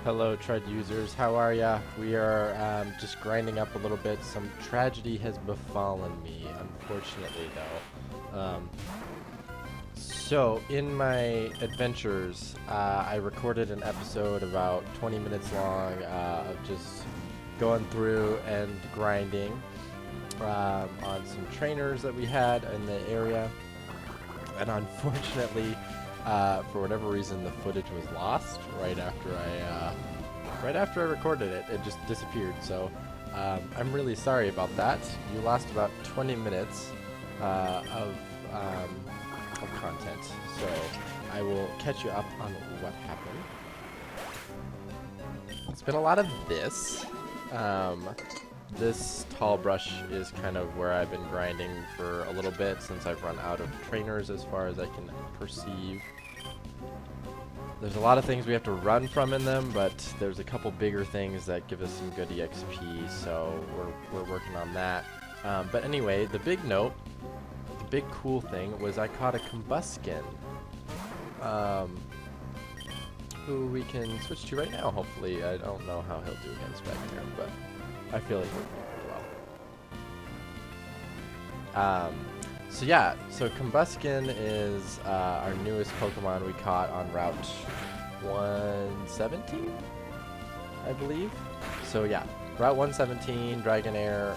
Hello, Tread users. How are ya? We are just grinding up a little bit. Some tragedy has befallen me, unfortunately, though. So, in my adventures, I recorded an episode about 20 minutes long of just going through and grinding on some trainers that we had in the area. And unfortunately, for whatever reason, the footage was lost right after I recorded it. It just disappeared. So I'm really sorry about that. You lost about 20 minutes of content. So I will catch you up on what happened. It's been a lot of this. This tall brush is kind of where I've been grinding for a little bit since I've run out of trainers as far as I can perceive. There's a lot of things we have to run from in them, but there's a couple bigger things that give us some good EXP, so we're working on that. But anyway, the big note, the big cool thing was I caught a Combuskin, who we can switch to right now, hopefully. I don't know how he'll do against Vector, but I feel like he'll do pretty well. So yeah, so Combuskin is our newest Pokemon we caught on Route 117, I believe. So yeah, Route 117, Dragonair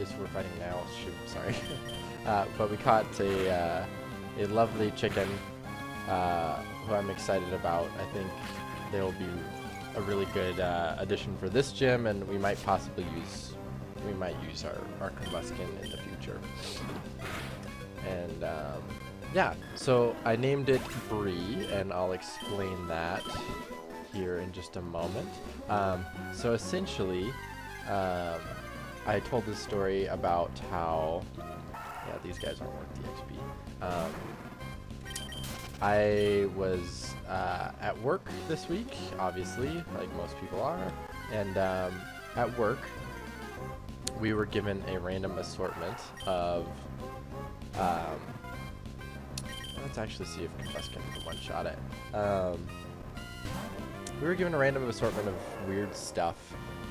is who we're fighting now. Shoot, sorry. But we caught a lovely chicken who I'm excited about. I think they'll be a really good addition for this gym, and we might possibly use our Combuskin in the future. And yeah, so I named it Bree, and I'll explain that here in just a moment. So essentially, I told this story about how, yeah, these guys aren't worth the XP. I was at work this week, obviously, like most people are, and at work, we were given a random assortment of, let's actually see if Combuskin can one-shot it. We were given a random assortment of weird stuff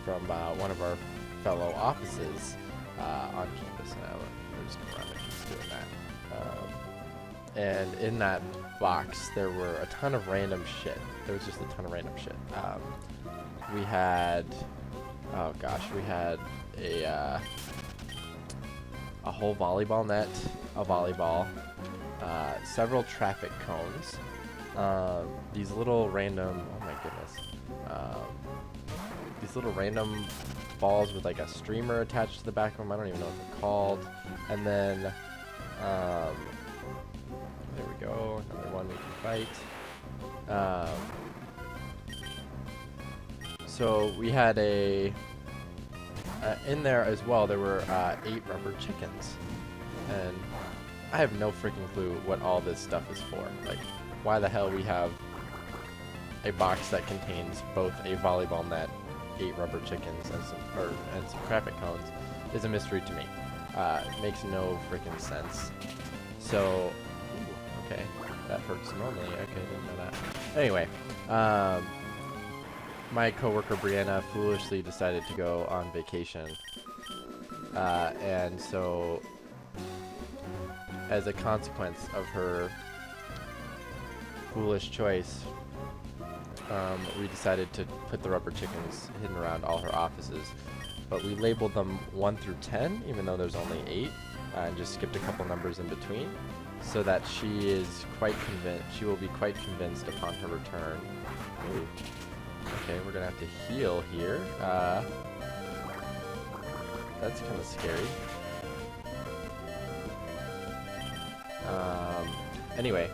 from one of our fellow offices on campus. Now, we're just going around and just doing that. And in that box, there were a ton of random shit. There was just a ton of random shit. We had, oh gosh, we had a whole volleyball net, a volleyball, several traffic cones, these little random, oh my goodness, these little random balls with like a streamer attached to the back of them. I don't even know what they're called. And then, there we go, another one we can fight. So we had in there as well, there were 8 rubber chickens. And I have no freaking clue what all this stuff is for. Like, why the hell we have a box that contains both a volleyball net, 8 rubber chickens, and some traffic cones is a mystery to me. It makes no freaking sense. So, ooh, okay, that hurts normally. Okay, didn't know that. Anyway, my coworker Brianna foolishly decided to go on vacation, and so as a consequence of her foolish choice, we decided to put the rubber chickens hidden around all her offices, but we labeled them 1 through 10, even though there's only 8, and just skipped a couple numbers in between, so that she will be quite convinced upon her return. Ooh. Okay, we're gonna have to heal here. That's kind of scary. Anyway,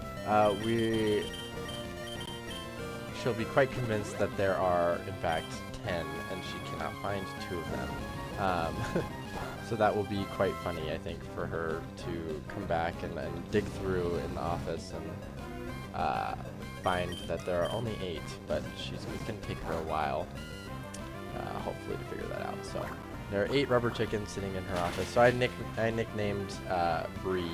she'll be quite convinced that there are, in fact, 10, and she cannot find 2 of them. So that will be quite funny, I think, for her to come back and dig through in the office and find that there are only 8, but it's going to take her a while, hopefully, to figure that out. So there are 8 rubber chickens sitting in her office. So I nicknamed Bree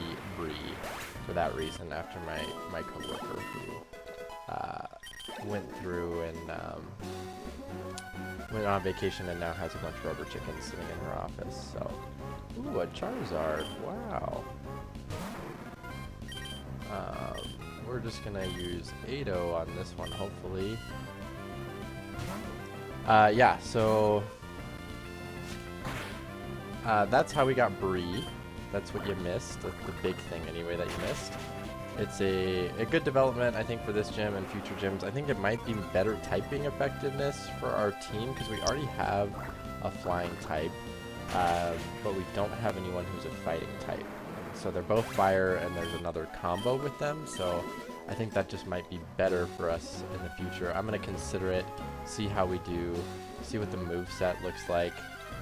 for that reason, after my coworker who went through and went on vacation and now has a bunch of rubber chickens sitting in her office. So, ooh, a Charizard! Wow. We're just gonna use Ado on this one, hopefully. Yeah. So that's how we got Bree. That's what you missed. That's the big thing, anyway, that you missed. It's a good development, I think, for this gym and future gyms. I think it might be better typing effectiveness for our team because we already have a flying type, but we don't have anyone who's a fighting type. So they're both fire, and there's another combo with them. So I think that just might be better for us in the future. I'm gonna consider it, see how we do, see what the moveset looks like.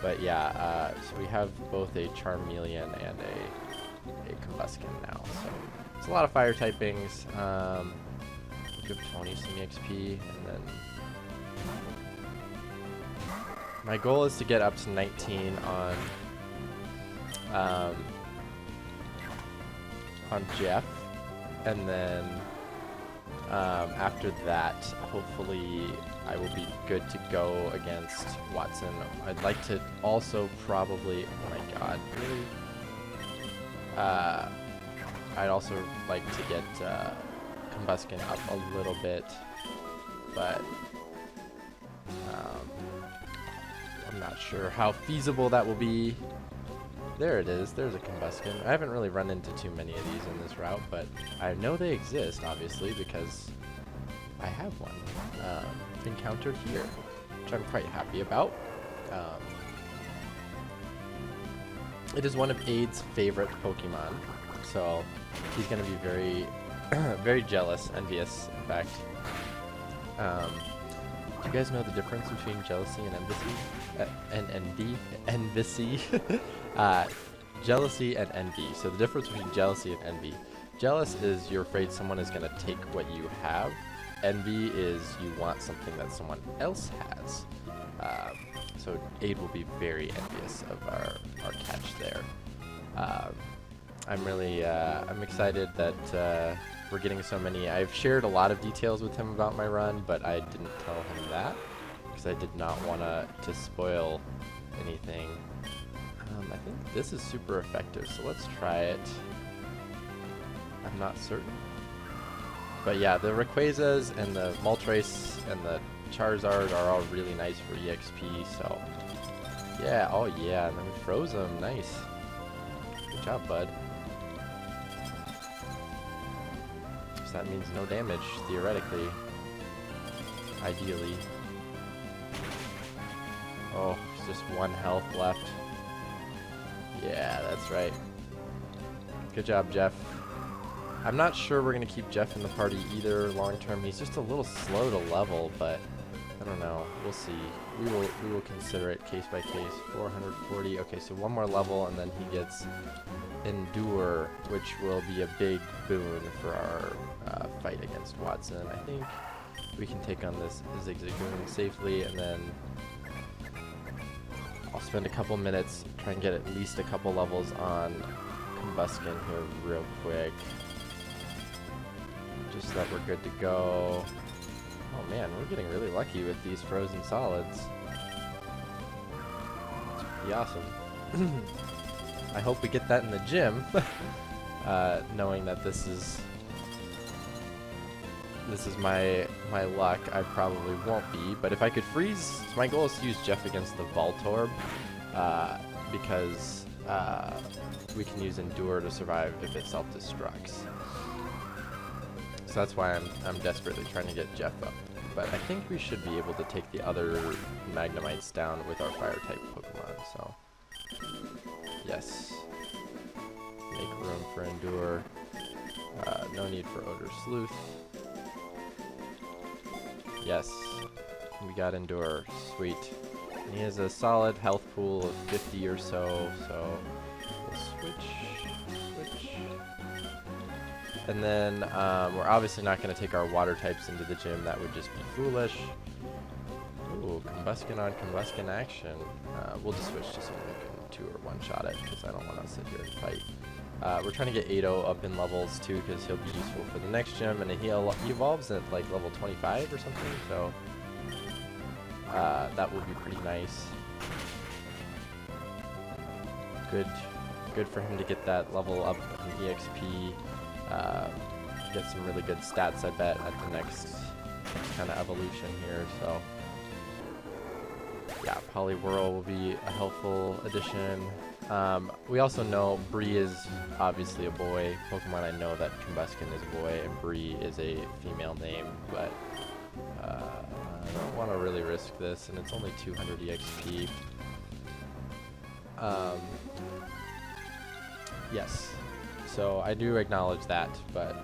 But yeah, so we have both a Charmeleon and a Combuskin now. So it's a lot of fire typings. Give Tony some EXP, and then my goal is to get up to 19 on Jeff, and then after that, hopefully I will be good to go against Watson. I'd like to also probably, oh my god, really? I'd also like to get Combuskin up a little bit, but I'm not sure how feasible that will be. There it is, there's a Combuskin. I haven't really run into too many of these in this route, but I know they exist, obviously, because I have one encountered here, which I'm quite happy about. It is one of Aid's favorite Pokemon, so he's going to be very, very jealous, envious, in fact. Do you guys know the difference between jealousy and envy? Envy? Jealousy and envy. So the difference between jealousy and envy. Jealous is you're afraid someone is going to take what you have. Envy is you want something that someone else has. So Aid will be very envious of our catch there. I'm really I'm excited that we're getting so many. I've shared a lot of details with him about my run, but I didn't tell him that because I did not want to spoil anything. I think this is super effective, so let's try it. I'm not certain. But yeah, the Rayquazas and the Moltres and the Charizard are all really nice for EXP, so yeah, oh yeah, and then we froze them, nice. Good job, bud. So that means no damage, theoretically. Ideally. Oh, it's just 1 health left. Yeah, that's right. Good job, Jeff. I'm not sure we're going to keep Jeff in the party either long term. He's just a little slow to level, but I don't know. We'll see. We will consider it case by case. 440. Okay, so 1 more level, and then he gets Endure, which will be a big boon for our fight against Watson. I think we can take on this Zigzagoon safely, and then I'll spend a couple minutes trying to get at least a couple levels on Combuskin here real quick. Just so that we're good to go. Oh man, we're getting really lucky with these frozen solids. It's pretty awesome. I hope we get that in the gym, knowing that this is my luck. I probably won't be, but if I could freeze, my goal is to use Jeff against the Voltorb, because we can use Endure to survive if it self-destructs. So that's why I'm desperately trying to get Jeff up. But I think we should be able to take the other Magnemites down with our Fire-type Pokemon, so yes. Make room for Endure. No need for Odor Sleuth. Yes, we got Endure. Sweet. And he has a solid health pool of 50 or so, so we'll switch. And then we're obviously not going to take our water types into the gym. That would just be foolish. Ooh, Combuskin on Combuskin action. We'll just switch to someone who can 2 or 1 shot it, because I don't want to sit here and fight. We're trying to get Ado up in levels too, because he'll be useful for the next gym, and he evolves at like level 25 or something, so that will be pretty nice. Good for him to get that level up in EXP. Get some really good stats, I bet, at the next kind of evolution here. So yeah, Poliwhirl will be a helpful addition. We also know Bree is obviously a boy Pokemon. I know that Combuskin is a boy and Bree is a female name, but I don't want to really risk this, and it's only 200 EXP. Yes, so I do acknowledge that, but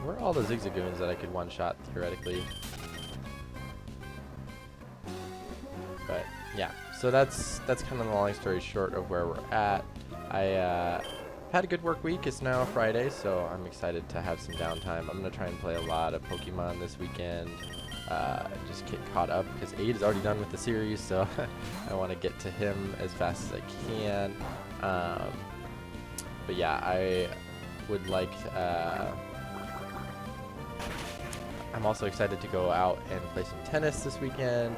where are all the Zigzagoons that I could one-shot theoretically? But yeah, so that's kind of the long story short of where we're at. I had a good work week. It's now Friday, so I'm excited to have some downtime. I'm gonna try and play a lot of Pokemon this weekend. Just get caught up because Aid is already done with the series, so I want to get to him as fast as I can. But yeah, I would like. I'm also excited to go out and play some tennis this weekend.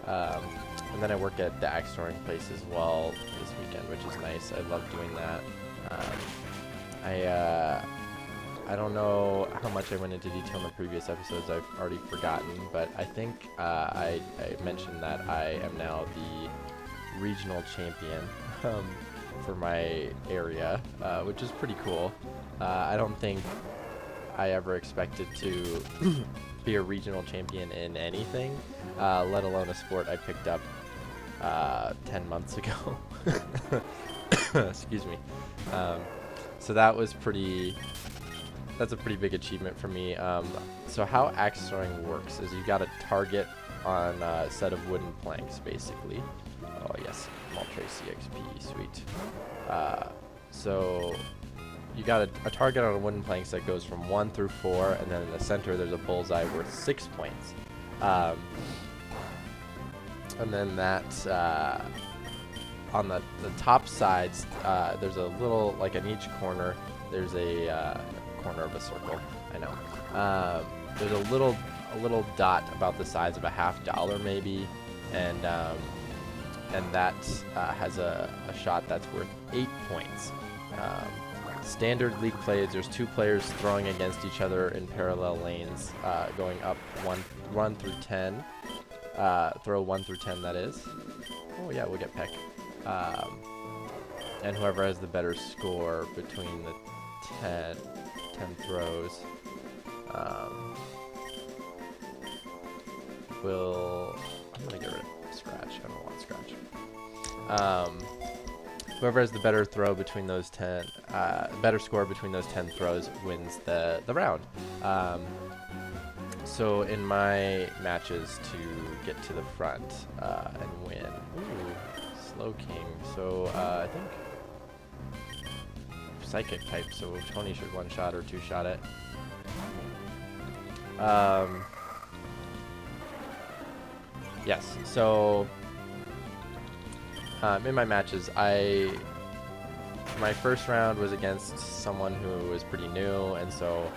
And then I work at the axe throwing place as well this weekend, which is nice. I love doing that. I don't know how much I went into detail in the previous episodes. I've already forgotten, but I think I mentioned that I am now the regional champion for my area, which is pretty cool. I don't think I ever expected to be a regional champion in anything, let alone a sport I picked up 10 months ago. Excuse me. So that was that's a pretty big achievement for me. So how axe throwing works is you got a target on a set of wooden planks, basically. Oh yes, Moltres EXP, sweet. So you got a target on a wooden planks that goes from 1 through 4, and then in the center there's a bullseye worth 6 points. And then that on the top sides, there's a little, like in each corner, there's a corner of a circle. I know. There's a little dot about the size of a $50 maybe, and that has a shot that's worth 8 points. Standard league plays, there's 2 players throwing against each other in parallel lanes, going up 1 through 10. Throw 1 through 10, that is. Oh yeah, we'll get Peck. And whoever has the better score between the 10 throws will... I'm gonna get rid of Scratch. I don't want Scratch. Whoever has the better throw between those 10, better score between those 10 throws wins the round. So in my matches to get to the front and win, Slow King. So I think Psychic type. So Tony should one-shot or two-shot it. Yes. So in my matches, my first round was against someone who was pretty new, and so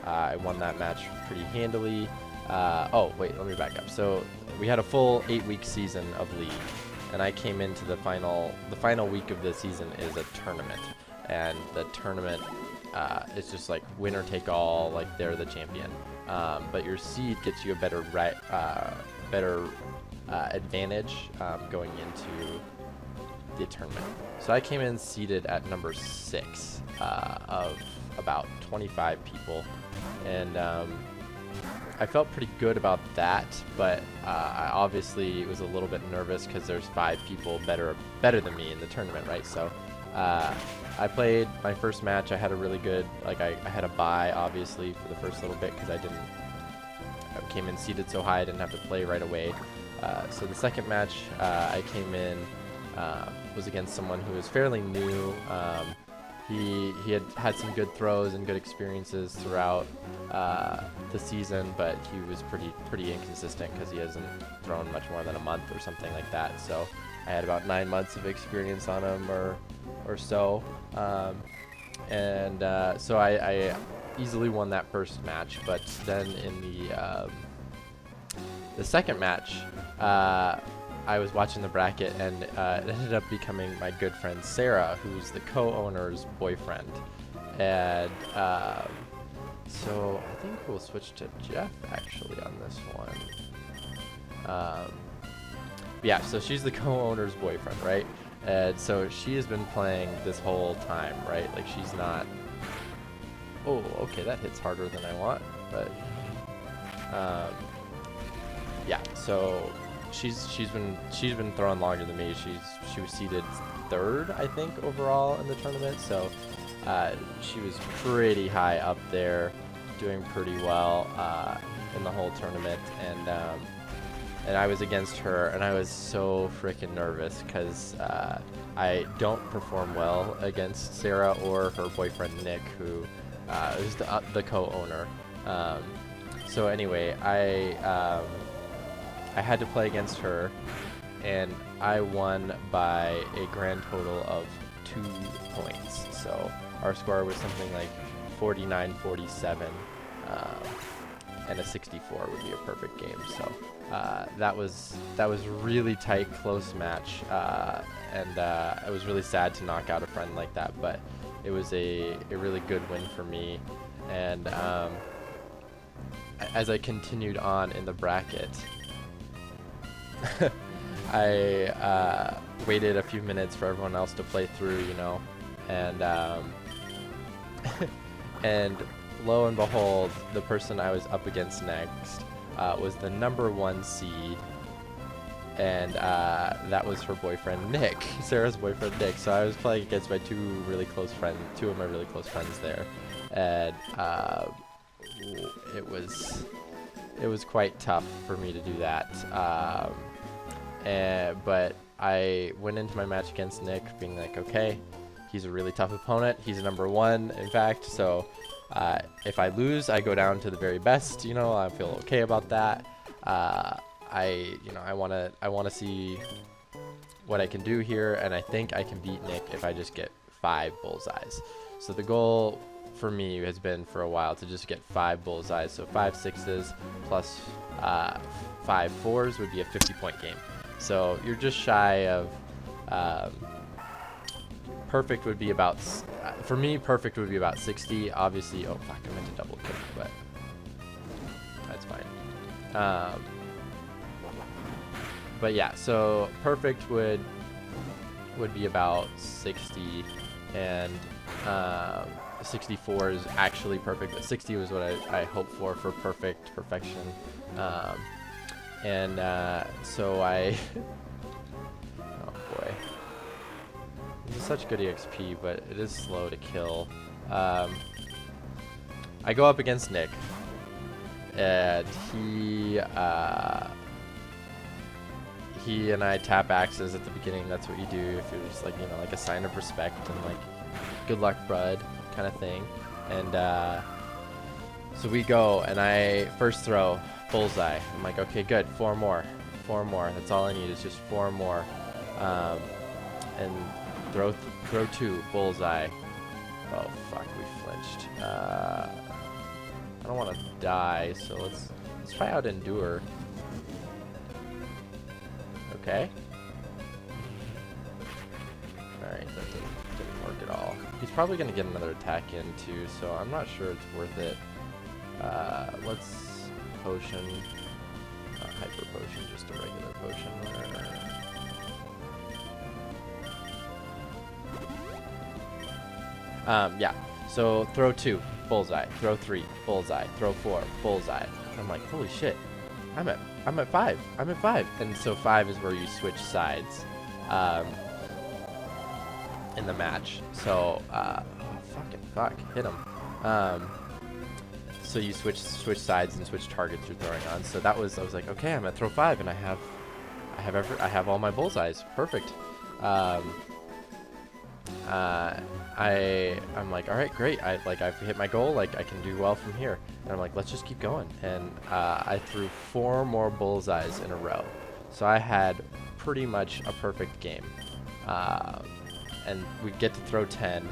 I won that match pretty handily. Oh, wait, let me back up. So we had a full 8-week season of League, and I came into the final week of the season is a tournament, and the tournament is just like winner take all, like they're the champion. But your seed gets you a better advantage going into the tournament. So I came in seeded at number 6 of about 25 people, and I felt pretty good about that, but I obviously was a little bit nervous because there's 5 people better than me in the tournament, right? So I played my first match. I had a really good, like I had a bye obviously for the first little bit because I came in seated so high I didn't have to play right away. So the second match I came in was against someone who was fairly new. He had some good throws and good experiences throughout the season, but he was pretty inconsistent because he hasn't thrown much more than a month or something like that. So I had about 9 months of experience on him, or or so. So I easily won that first match, but then in the second match, I was watching the bracket, and it ended up becoming my good friend Sarah, who's the co-owner's boyfriend. And so I think we'll switch to Jeff actually on this one. Yeah, so she's the co-owner's boyfriend, right? And so she has been playing this whole time, right? Like she's not. Oh, okay, that hits harder than I want, but yeah. So she's been throwing longer than me. She was seeded third, I think, overall in the tournament. So she was pretty high up there, doing pretty well in the whole tournament, and I was against her, and I was so freaking nervous because I don't perform well against Sarah or her boyfriend Nick, who is the co-owner. So anyway, I had to play against her, and I won by a grand total of 2 points. So our score was something like 49-47, and a 64 would be a perfect game. So that was really tight, close match, and I was really sad to knock out a friend like that, but it was a really good win for me. And as I continued on in the bracket, I waited a few minutes for everyone else to play through, you know, and and lo and behold, the person I was up against next was the #1 seed, and that was her boyfriend Nick, Sarah's boyfriend Nick. So I was playing against my two of my really close friends there, and it was quite tough for me to do that. But I went into my match against Nick being like, okay, he's a really tough opponent. He's a #1, in fact. So if I lose, I go down to the very best. You know, I feel okay about that. I want to see what I can do here, and I think I can beat Nick if I just get 5 bullseyes. So the goal for me has been for a while to just get 5 bullseyes. So 5 6s plus 5 4s would be a 50-point game. So you're just shy of perfect would be about, for me, perfect would be about 60. Obviously, oh fuck, I meant to double click, but that's fine. But yeah, so perfect would be about 60, and 64 is actually perfect, but 60 was what I hoped for perfection. So I, oh boy, this is such good EXP, but it is slow to kill. I go up against Nick, and he and I tap axes at the beginning. That's what you do if you're just like, you know, like a sign of respect and like good luck bud kind of thing. And so we go, and I first throw bullseye. I'm like, okay, good, 4 more. That's all I need is just 4 more. And throw 2 bullseye. Oh fuck, we flinched. I don't want to die, so let's try out endure. Okay. Alright, that didn't work at all. He's probably going to get another attack in too, so I'm not sure it's worth it. Let's potion. Not hyper potion, just a regular potion. Yeah. So throw 2, bullseye. Throw 3, bullseye. Throw 4, bullseye. I'm like, holy shit. I'm at 5. I'm at 5. And so 5 is where you switch sides in the match. So fuck, hit him. So you switch sides and switch targets you're throwing on. So I was like, okay, I'm at throw 5, and I have all my bullseyes. Perfect. I'm like, all right, great. I've hit my goal. Like, I can do well from here. And I'm like, let's just keep going. And I threw 4 more bullseyes in a row. So I had pretty much a perfect game. and we get to throw 10,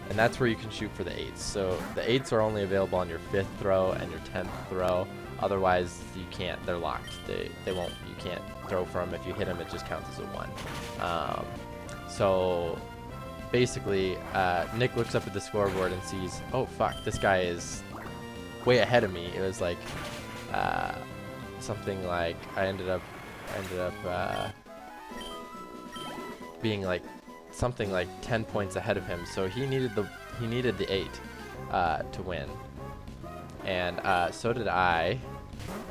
and that's where you can shoot for the 8s. So the 8s are only available on your 5th throw and your 10th throw. Otherwise, you can't. They're locked. They won't. You can't throw for them. If you hit them, it just counts as a 1. So basically, Nick looks up at the scoreboard and sees, oh fuck, this guy is way ahead of me. It was like something like I ended up being like something like 10 points ahead of him. So he needed the 8 to win, and so did I.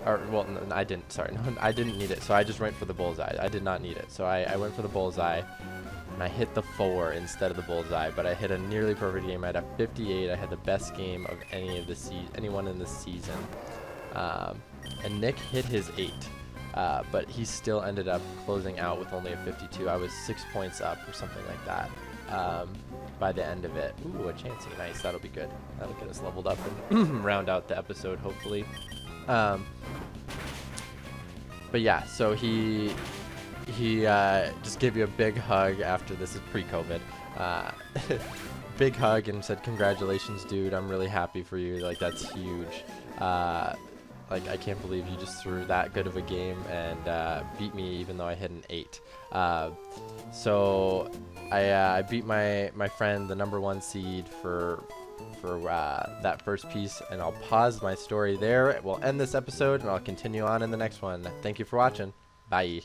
Or well, no, I didn't. Sorry, no, I didn't need it. So I just went for the bullseye. I did not need it. So I went for the bullseye, and I hit the 4 instead of the bullseye. But I hit a nearly perfect game. I had a 58. I had the best game of anyone in this season. And Nick hit his 8, but he still ended up closing out with only a 52. I was 6 points up or something like that by the end of it. Ooh, a Chansey. Nice. That'll be good. That'll get us leveled up and round out the episode, hopefully. But yeah, so he just gave you a big hug after this. Is pre-COVID. Big hug and said, "Congratulations, dude. I'm really happy for you. Like, that's huge. Like, I can't believe you just threw that good of a game and beat me even though I hit an 8. So I beat my friend, the #1 seed, for that first piece, and I'll pause my story there. We'll end this episode, and I'll continue on in the next one. Thank you for watching. Bye.